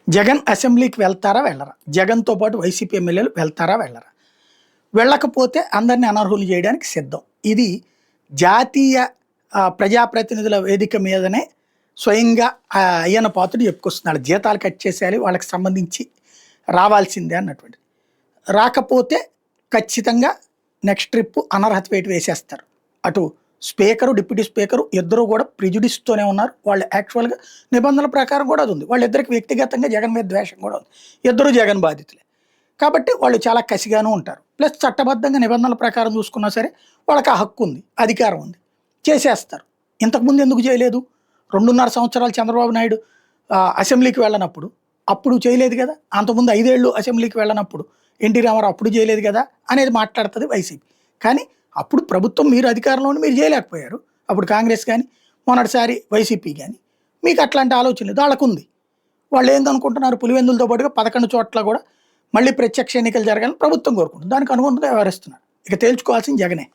జగన్ అసెంబ్లీకి వెళ్తారా వెళ్ళరా? జగన్‌తో పాటు వైసీపీ ఎమ్మెల్యేలు వెళ్తారా వెళ్ళరా? వెళ్ళకపోతే అందరిని అనర్హులు చేయడానికి సిద్ధం. ఇది జాతీయ ప్రజాప్రతినిధుల వేదిక మీదనే స్వయంగా అయ్యన్న పాత్రుడు చెప్పుకొస్తున్నాడు. జీతాలు కట్ చేసేయాలి, వాళ్ళకి సంబంధించి రావాల్సిందే అన్నటువంటిది. రాకపోతే ఖచ్చితంగా నెక్స్ట్ ట్రిప్ అనర్హత వేటు వేసేస్తారు. అటు స్పీకరు, డిప్యూటీ స్పీకరు ఇద్దరు కూడా ప్రిజుడిస్తూనే ఉన్నారు. వాళ్ళు యాక్చువల్‌గా నిబంధనల ప్రకారం కూడా అది ఉంది. వాళ్ళిద్దరికి వ్యక్తిగతంగా జగన్ మీద ద్వేషం కూడా ఉంది. ఇద్దరు జగన్ బాధితులే. కాబట్టి వాళ్ళు చాలా కసిగాను ఉంటారు. ప్లస్ చట్టబద్ధంగా నిబంధనల ప్రకారం చూసుకున్నా సరే వాళ్ళకి ఆ హక్కు ఉంది, అధికారం ఉంది. చేసేస్తారు. ఇంతకుముందు ఎందుకు చేయలేదు? 2.5 సంవత్సరాలు చంద్రబాబు నాయుడు అసెంబ్లీకి వెళ్ళనప్పుడు అప్పుడు చేయలేదు కదా! అంతకుముందు 5 ఏళ్ళు అసెంబ్లీకి వెళ్ళనప్పుడు ఎన్టీ రామారావు అప్పుడు చేయలేదు కదా! అనేది మాట్లాడుతది వైసీపీ. కానీ అప్పుడు ప్రభుత్వం మీరు అధికారంలో ఉండి మీరు చేయలేకపోయారు. అప్పుడు కాంగ్రెస్ కానీ, మొన్నటిసారి వైసీపీ కానీ. మీకు అట్లాంటి ఆలోచన లేదు. వాళ్ళకుంది. వాళ్ళు ఏందనుకుంటున్నారు? పులివెందులతో పాటుగా 11 చోట్ల కూడా మళ్ళీ ప్రత్యక్ష ఎన్నికలు జరగాలని ప్రభుత్వం కోరుకుంటుంది. దానికి అనుగుణంగా వ్యవహరిస్తున్నారు. ఇక తేల్చుకోవాల్సింది జగనే.